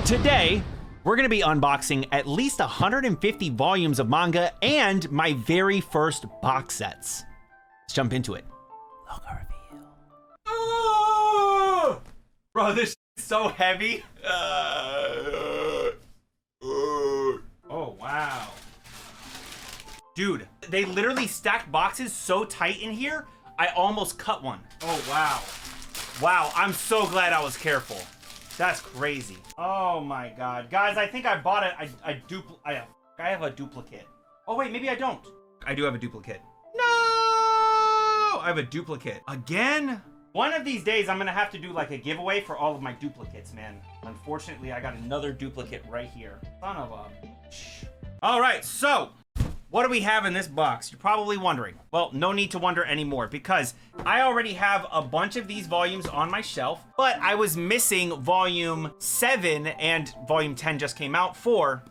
Today, we're gonna be unboxing at least 150 volumes of manga and my very first box sets. Let's jump into it. Logo reveal. Oh! Bro, this is so heavy. Oh, wow. Dude, they literally stacked boxes so tight in here, I almost cut one. Oh, wow. Wow, I'm so glad I was careful. That's crazy. Oh my God. Guys, I think I bought it. I have a duplicate. Oh wait, maybe I don't. I do have a duplicate. No! I have a duplicate. Again? One of these days, I'm gonna have to do like a giveaway for all of my duplicates, man. Unfortunately, I got another duplicate right here. Son of a... All right, so what do we have in this box? You're probably wondering. Well, no need to wonder anymore because I already have a bunch of these volumes on my shelf, but I was missing volume 7 and volume 10 just came out for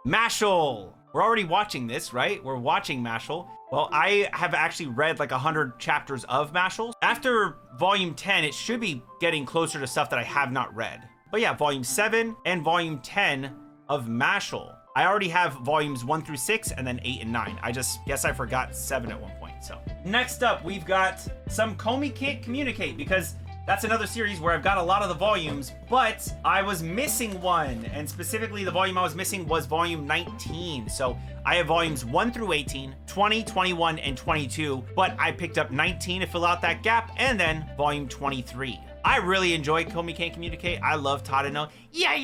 Mashle. We're already watching this, right? We're watching Mashle. Well, I have actually read like 100 chapters of Mashle. After volume 10, it should be getting closer to stuff that I have not read. But yeah, volume 7 and volume 10 of Mashle. I already have volumes 1 through 6 and then 8 and 9. I just guess I forgot 7 at one point. So next up, we've got some Komi Can't Communicate because that's another series where I've got a lot of the volumes, but I was missing one. And specifically the volume I was missing was volume 19. So I have volumes 1 through 18, 20, 21, and 22, but I picked up 19 to fill out that gap and then volume 23. I really enjoy Komi Can't Communicate. I love Tadano. Yeah.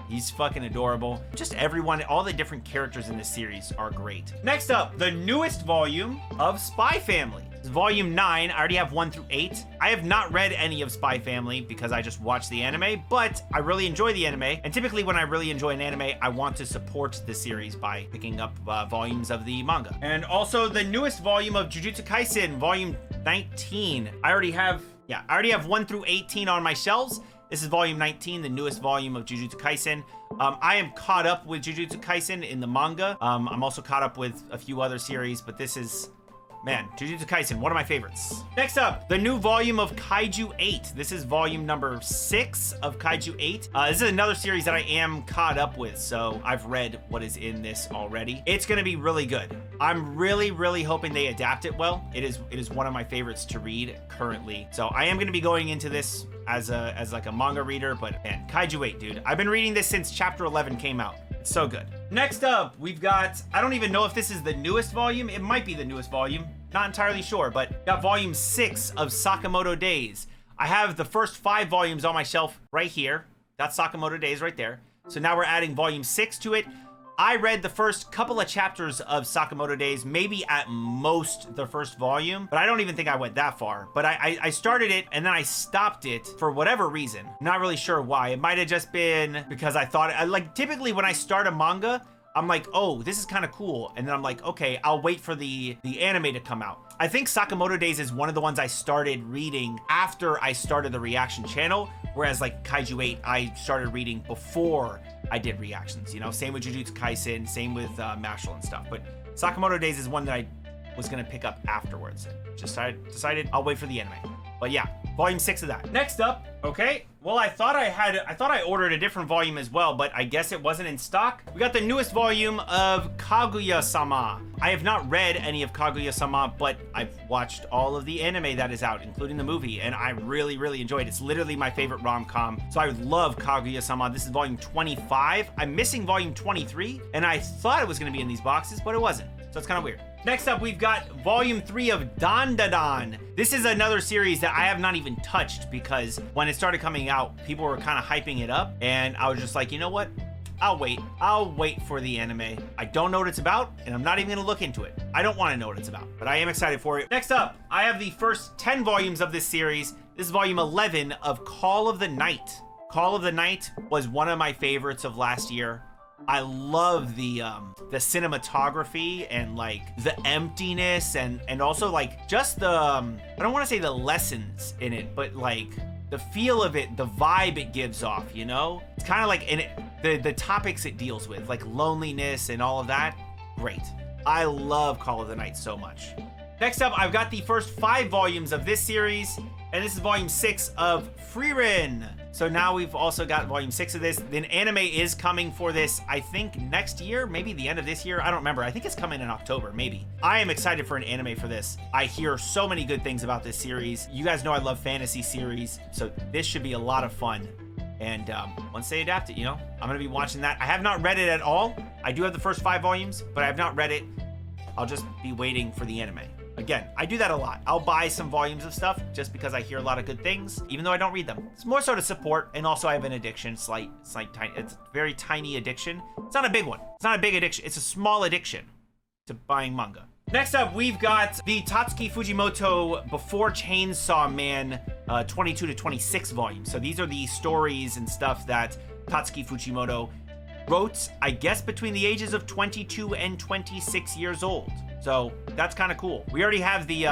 He's fucking adorable. Just everyone, all the different characters in this series are great. Next up, the newest volume of Spy Family. This is volume 9. I already have 1 through 8. I have not read any of Spy Family because I just watched the anime, but I really enjoy the anime. And typically when I really enjoy an anime, I want to support the series by picking up volumes of the manga. And also the newest volume of Jujutsu Kaisen, volume 19. I already have 1 through 18 on my shelves. This is volume 19, the newest volume of Jujutsu Kaisen. I am caught up with Jujutsu Kaisen in the manga. I'm also caught up with a few other series, but this is, man, Jujutsu Kaisen, one of my favorites. Next up, the new volume of Kaiju 8. This is volume number 6 of Kaiju 8. This is another series that I am caught up with, so I've read what is in this already. It's gonna be really good. I'm really hoping they adapt it well. It is one of my favorites to read currently. So I am gonna be going into this as like a manga reader, but man, Kaiju 8, dude. I've been reading this since chapter 11 came out. It's so good. Next up, we've got, I don't even know if this is the newest volume. It might be the newest volume. Not entirely sure, but got volume 6 of Sakamoto Days. I have the first 5 volumes on my shelf right here. That's Sakamoto Days right there. So now we're adding volume 6 to it. I read the first couple of chapters of Sakamoto Days, maybe at most the first volume, but I don't even think I went that far. But I started it and then I stopped it for whatever reason. Not really sure why. It might have just been because I thought, like typically when I start a manga, I'm like, oh, this is kind of cool. And then I'm like, okay, I'll wait for the anime to come out. I think Sakamoto Days is one of the ones I started reading after I started the reaction channel. Whereas like Kaiju 8, I started reading before I did reactions, you know? Same with Jujutsu Kaisen, same with Mashle and stuff. But Sakamoto Days is one that I was gonna pick up afterwards. Just decided I'll wait for the anime. But yeah, volume 6 of that. Next up, okay. Well, I thought I ordered a different volume as well, but I guess it wasn't in stock. We got the newest volume of Kaguya-sama. I have not read any of Kaguya-sama, but I've watched all of the anime that is out, including the movie, and I really enjoyed it. It's literally my favorite rom-com, so I love Kaguya-sama. This is volume 25. I'm missing volume 23, and I thought it was gonna be in these boxes, but it wasn't, so it's kind of weird. Next up, we've got volume 3 of Dandadan. This is another series that I have not even touched because when it started coming out, people were kind of hyping it up, and I was just like, you know what? I'll wait for the anime. I don't know what it's about, and I'm not even gonna look into it. I don't wanna know what it's about, but I am excited for it. Next up, I have the first 10 volumes of this series. This is volume 11 of Call of the Night. Call of the Night was one of my favorites of last year. I love the cinematography and like the emptiness and also like just the, I don't wanna say the lessons in it, but like the feel of it, the vibe it gives off, you know? It's kind of like in it, the topics it deals with, like loneliness and all of that, great. I love Call of the Night so much. Next up, I've got the first 5 volumes of this series, and this is volume 6 of Frieren. So now we've also got volume 6 of this. Then anime is coming for this, I think next year, maybe the end of this year. I don't remember. I think it's coming in October, maybe. I am excited for an anime for this. I hear so many good things about this series. You guys know I love fantasy series, so this should be a lot of fun. And once they adapt it, you know, I'm gonna be watching that. I have not read it at all. I do have the first 5 volumes, but I have not read it. I'll just be waiting for the anime. Again, I do that a lot. I'll buy some volumes of stuff just because I hear a lot of good things, even though I don't read them. It's more so to support, and also I have an addiction, it's a very tiny addiction. It's not a big one. It's not a big addiction. It's a small addiction to buying manga. Next up, we've got the Tatsuki Fujimoto Before Chainsaw Man 22 to 26 volumes. So these are the stories and stuff that Tatsuki Fujimoto wrote, I guess, between the ages of 22 and 26 years old. So that's kind of cool. We already have the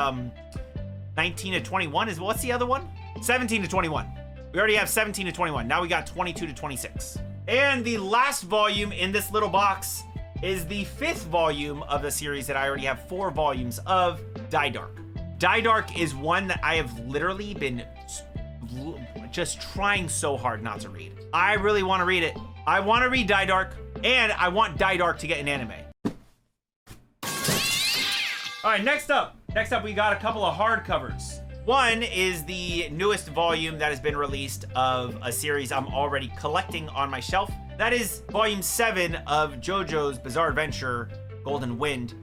19 to 21. What's the other one? 17 to 21. We already have 17 to 21. Now we got 22 to 26. And the last volume in this little box is the 5th volume of the series that I already have 4 volumes of, Die Dark. Die Dark is one that I have literally been just trying so hard not to read. I really want to read it. I want to read Die Dark, and I want Die Dark to get an anime. All right, next up we got a couple of hardcovers. One is the newest volume that has been released of a series I'm already collecting on my shelf. That is volume 7 of JoJo's Bizarre Adventure, Golden Wind.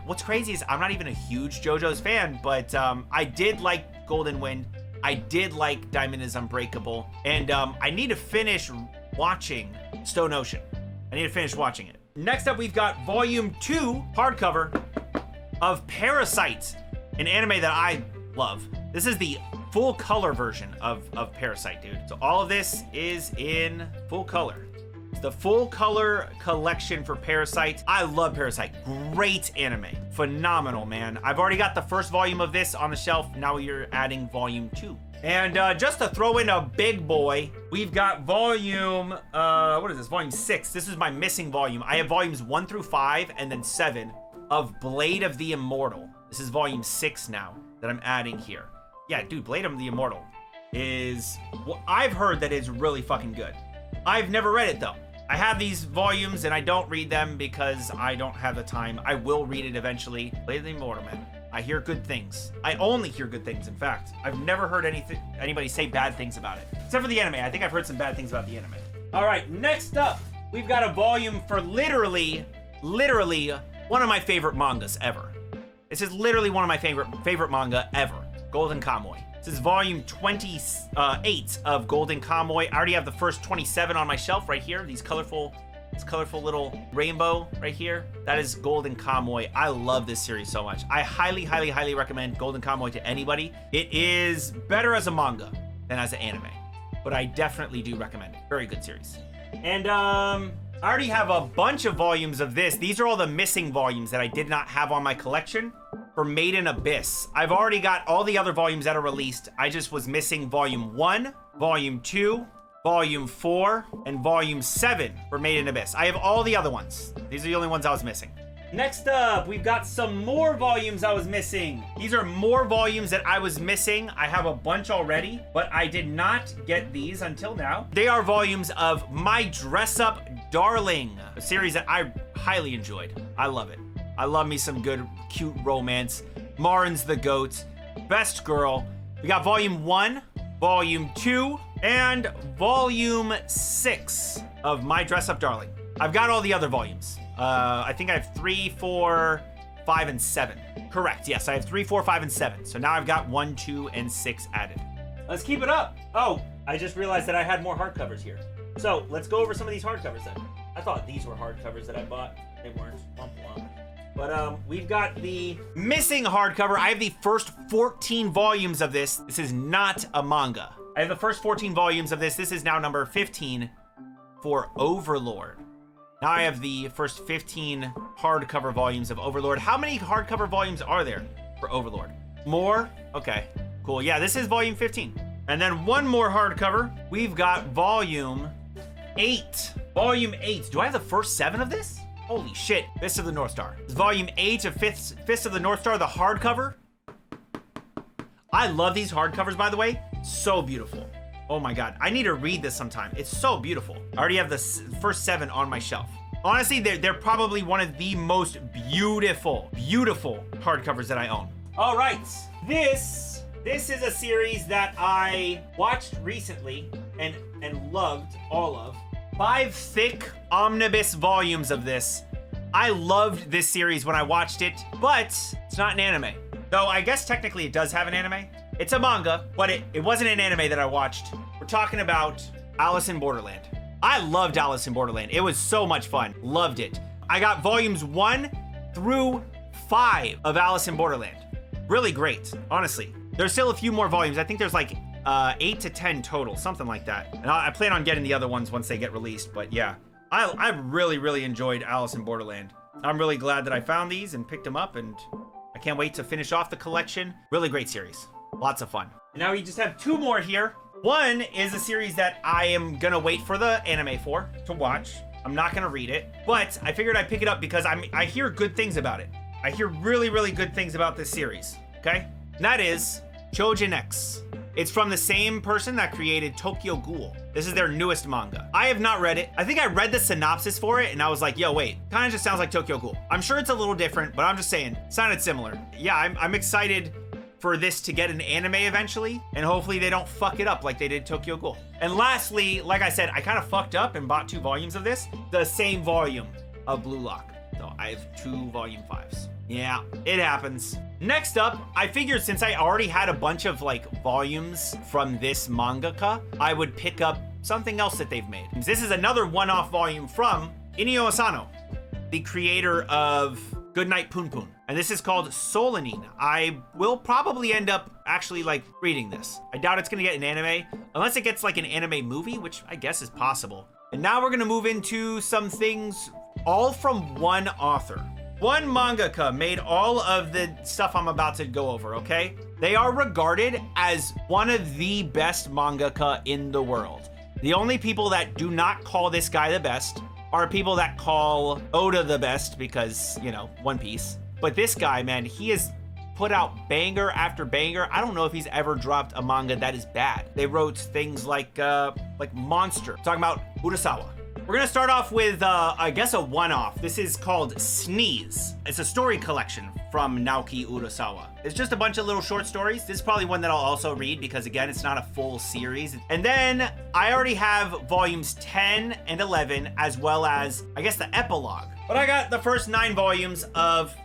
What's crazy is I'm not even a huge JoJo's fan, but I did like Golden Wind. I did like Diamond is Unbreakable. And I need to finish watching Stone Ocean. I need to finish watching it. Next up, we've got volume 2 hardcover of Parasite, an anime that I love. This is the full color version of Parasite, dude. So all of this is in full color. It's the full color collection for Parasite. I love Parasite. Great anime. Phenomenal, man. I've already got the first volume of this on the shelf. Now you're adding volume 2. And just to throw in a big boy, we've got volume, what is this? Volume 6. This is my missing volume. I have volumes 1 through 5 and then 7 of Blade of the Immortal. This is volume 6 now that I'm adding here. Yeah, dude, Blade of the Immortal is what I've heard that is really fucking good. I've never read it though. I have these volumes and I don't read them because I don't have the time. I will read it eventually. Blade of the Immortal, man. I hear good things. I only hear good things, in fact. I've never heard anybody say bad things about it. Except for the anime. I think I've heard some bad things about the anime. All right, next up, we've got a volume for literally one of my favorite mangas ever. This is literally one of my favorite manga ever. Golden Kamuy. This is volume 28 of Golden Kamuy. I already have the first 27 on my shelf right here. This colorful little rainbow right here. That is Golden Kamuy. I love this series so much. I highly recommend Golden Kamuy to anybody. It is better as a manga than as an anime, but I definitely do recommend it. Very good series. And I already have a bunch of volumes of this. These are all the missing volumes that I did not have on my collection for Made in Abyss. I've already got all the other volumes that are released. I just was missing volume 1, volume 2, volume 4, and volume 7 for Made in Abyss. I have all the other ones. These are the only ones I was missing. Next up, we've got some more volumes I was missing. These are more volumes that I was missing. I have a bunch already, but I did not get these until now. They are volumes of My Dress Up Darling, a series that I highly enjoyed. I love it. I love me some good, cute romance. Marin's the GOAT, Best Girl. We got volume 1, volume 2, and volume 6 of My Dress Up Darling. I've got all the other volumes. I think I have 3, 4, 5, and 7. Correct, yes, I have 3, 4, 5, and 7. So now I've got 1, 2, and 6 added. Let's keep it up. Oh, I just realized that I had more hardcovers here. So let's go over some of these hardcovers then. I thought these were hardcovers that I bought. They weren't. But we've got the missing hardcover. I have the first 14 volumes of this. This is not a manga. I have the first 14 volumes of this. This is now number 15 for Overlord. Now I have the first 15 hardcover volumes of Overlord. How many hardcover volumes are there for Overlord? More? Okay, cool. Yeah, this is volume 15. And then one more hardcover. We've got volume 8. Volume 8. Do I have the first 7 of this? Holy shit. Fist of the North Star. It's volume 8 of Fist of the North Star, the hardcover. I love these hardcovers, by the way. So beautiful. Oh my God, I need to read this sometime. It's so beautiful. I already have the first 7 on my shelf. Honestly, they're probably one of the most beautiful hardcovers that I own. All right, this is a series that I watched recently and loved all of. 5 thick omnibus volumes of this. I loved this series when I watched it, but it's not an anime. Though I guess technically it does have an anime. It's a manga, but it wasn't an anime that I watched. We're talking about Alice in Borderland. I loved Alice in Borderland. It was so much fun. Loved it. I got volumes 1 through 5 of Alice in Borderland. Really great, honestly. There's still a few more volumes. I think there's like 8 to 10 total, something like that. And I plan on getting the other ones once they get released, but yeah. I really enjoyed Alice in Borderland. I'm really glad that I found these and picked them up, and I can't wait to finish off the collection. Really great series. Lots of fun. And now we just have 2 more here. One is a series that I am gonna wait for the anime to watch. I'm not gonna read it, but I figured I'd pick it up because I hear good things about it. I hear really good things about this series, okay? And that is Chojin X. It's from the same person that created Tokyo Ghoul. This is their newest manga. I have not read it. I think I read the synopsis for it and I was like, yo, wait, kind of just sounds like Tokyo Ghoul. I'm sure it's a little different, but I'm just saying, sounded similar. Yeah, I'm excited for this to get an anime eventually, and hopefully they don't fuck it up like they did Tokyo Ghoul. And lastly, like I said, I kind of fucked up and bought 2 volumes of this, the same volume of Blue Lock. So I have 2 volume 5s. Yeah, it happens. Next up, I figured since I already had a bunch of like volumes from this mangaka, I would pick up something else that they've made. This is another one-off volume from Inio Asano, the creator of Goodnight Poon. And this is called Solanine. I will probably end up actually like reading this. I doubt it's gonna get an anime, unless it gets like an anime movie, which I guess is possible. And now we're gonna move into some things all from one author. One mangaka made all of the stuff I'm about to go over, okay? They are regarded as one of the best mangaka in the world. The only people that do not call this guy the best are people that call Oda the best because, you know, One Piece. But this guy, man, he has put out banger after banger. I don't know if he's ever dropped a manga that is bad. They wrote things like Monster, talking about Urasawa. We're gonna start off with, I guess, a one-off. This is called Sneeze. It's a story collection from Naoki Urasawa. It's just a bunch of little short stories. This is probably one that I'll also read because, again, it's not a full series. And then I already have volumes 10 and 11, as well as, I guess, the epilogue. But I got the first 9 volumes of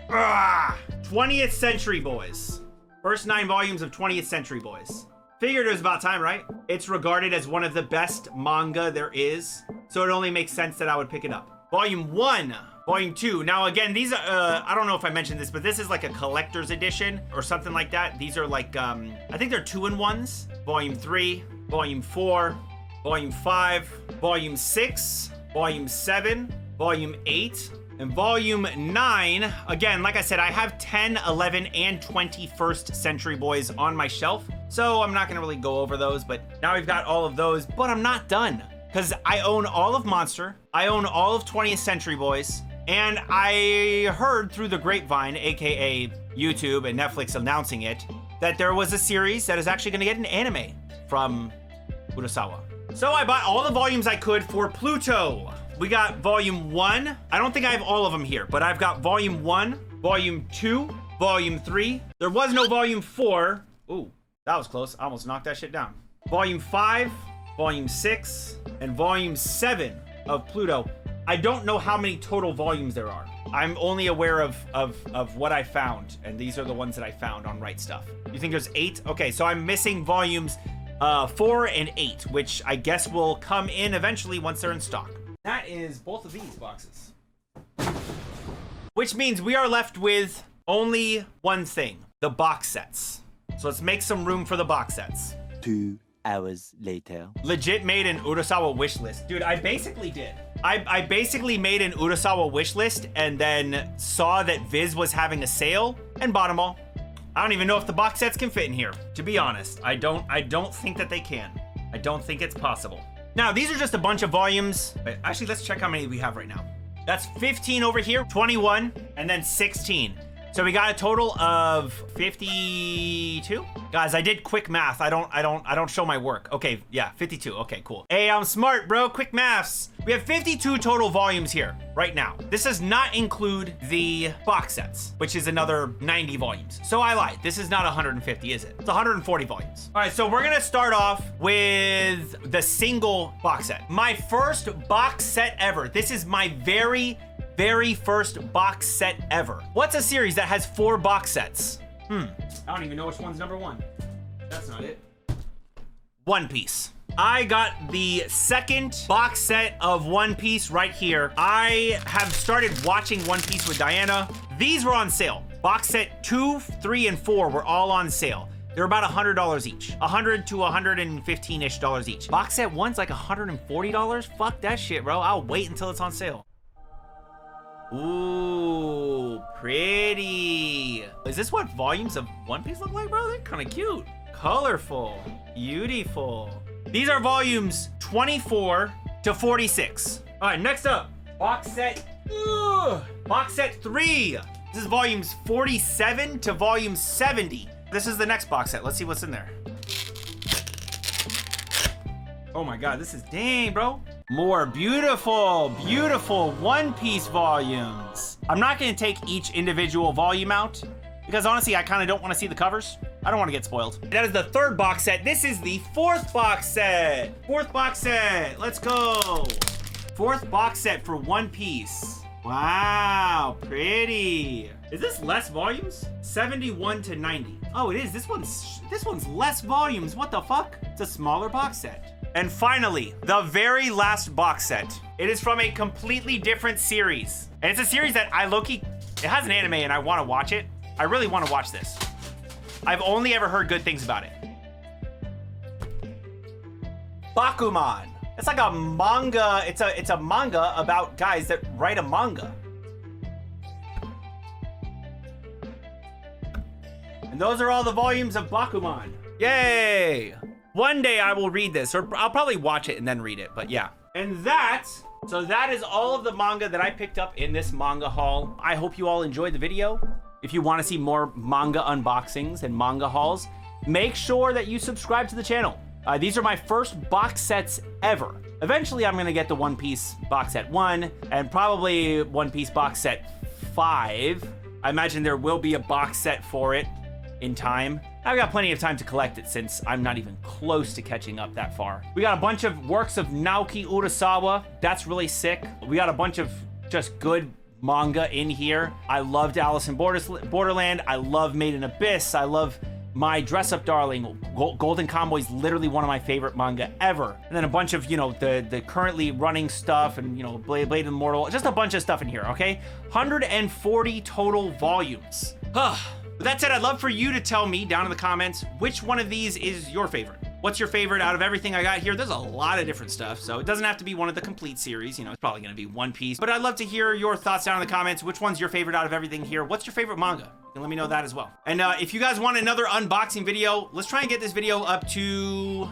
20th Century Boys. First 9 volumes of 20th Century Boys. Figured it was about time, right? It's regarded as one of the best manga there is, so it only makes sense that I would pick it up. Volume 1, Volume 2. Now again, these are, I don't know if I mentioned this, but this is like a collector's edition or something like that. These are like, I think they're 2-in-1s. Volume 3, Volume 4, Volume 5, Volume 6, Volume 7, Volume 8, and Volume 9. Again, like I said, I have 10, 11, and 21st Century Boys on my shelf, so I'm not gonna really go over those, but now we've got all of those, but I'm not done, because I own all of Monster, I own all of 20th Century Boys, and I heard through the grapevine, aka YouTube and Netflix announcing it, that there was a series that is actually gonna get an anime from Urasawa. So I bought all the volumes I could for Pluto. We got Volume 1. I don't think I have all of them here, but I've got Volume 1, Volume 2, Volume 3. There was no Volume 4. Ooh, that was close. I almost knocked that shit down. Volume 5, Volume 6, and Volume 7 of Pluto. I don't know how many total volumes there are. I'm only aware of what I found, and these are the ones that I found on Right Stuff. You think there's 8? Okay, so I'm missing volumes 4 and 8, which I guess will come in eventually once they're in stock. That is both of these boxes. Which means we are left with only one thing, the box sets. So let's make some room for the box sets. 2 hours later. Legit made an Urasawa wish list. Dude, I basically did. I basically made an Urasawa wish list and then saw that Viz was having a sale and bought them all. I don't even know if the box sets can fit in here. To be honest, I don't think that they can. I don't think it's possible. Now, these are just a bunch of volumes. Actually, let's check how many we have right now. That's 15 over here, 21, and then 16. So we got a total of 52. Guys, I did quick math. I don't show my work. Okay, yeah, 52. Okay, cool. Hey, I'm smart, bro. Quick maths. We have 52 total volumes here right now. This does not include the box sets, which is another 90 volumes. So I lied. This is not 150, is it? It's 140 volumes. All right, so we're gonna start off with the single box set. My first box set ever. This is my very first box set ever. What's a series that has 4 box sets? I don't even know which one's number 1. That's not it. One Piece. I got the second box set of One Piece right here. I have started watching One Piece with Diana. These were on sale. Box set 2, 3, and 4 were all on sale. They're about $100 each. $100 to $115-ish each. Box set 1's like $140? Fuck that shit, bro. I'll wait until it's on sale. Ooh, pretty. Is this what volumes of One Piece look like, bro? They're kind of cute. Colorful, beautiful. These are volumes 24 to 46. All right, next up, box set, box set 3. This is volumes 47 to volume 70. This is the next box set. Let's see what's in there. Oh my God, this is, dang, bro. More beautiful One Piece volumes. I'm not gonna take each individual volume out because honestly, I kind of don't want to see the covers. I don't want to get spoiled. That is the 3rd box set. This is the 4th box set. 4th box set, let's go. 4th box set for One Piece. Wow, pretty. Is this less volumes? 71 to 90. Oh, it is. This one's less volumes. What the fuck? It's a smaller box set. And finally, the very last box set. It is from a completely different series. And it's a series that I low-key, it has an anime and I want to watch it. I really want to watch this. I've only ever heard good things about it. Bakuman. It's like a manga. It's a manga about guys that write a manga. And those are all the volumes of Bakuman. Yay! One day I will read this, or I'll probably watch it and then read it, but yeah. And so that is all of the manga that I picked up in this manga haul. I hope you all enjoyed the video. If you want to see more manga unboxings and manga hauls, make sure that you subscribe to the channel. These are my first box sets ever. Eventually, I'm gonna get the One Piece box set 1 and probably One Piece box set 5. I imagine there will be a box set for it in time. I've got plenty of time to collect it since I'm not even close to catching up that far. We got a bunch of works of Naoki Urasawa. That's really sick. We got a bunch of just good manga in here. I loved Alice in Borderland. I love Made in Abyss. I love My Dress Up Darling. Golden Convoy is literally one of my favorite manga ever. And then a bunch of, the currently running stuff and, Blade Immortal. Just a bunch of stuff in here, okay? 140 total volumes. With that said, I'd love for you to tell me down in the comments which one of these is your favorite. What's your favorite out of everything I got here? There's a lot of different stuff, so it doesn't have to be one of the complete series. It's probably gonna be One Piece. But I'd love to hear your thoughts down in the comments. Which one's your favorite out of everything here? What's your favorite manga? You can let me know that as well. And if you guys want another unboxing video, let's try and get this video up to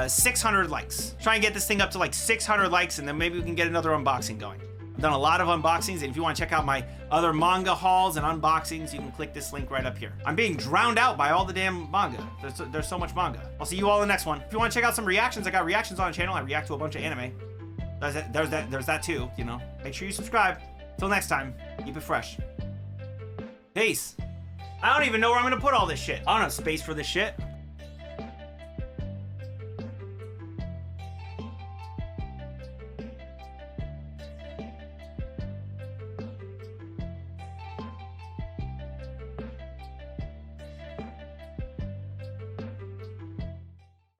600 likes. Try and get this thing up to like 600 likes, and then maybe we can get another unboxing going. I've done a lot of unboxings, and if you want to check out my other manga hauls and unboxings, you can click this link right up here. I'm being drowned out by all the damn manga. There's so much manga. I'll see you all in the next one. If you want to check out some reactions, I got reactions on the channel. I react to a bunch of anime. There's that too, Make sure you subscribe. Till next time, keep it fresh. Peace. I don't even know where I'm gonna put all this shit. I don't have space for this shit.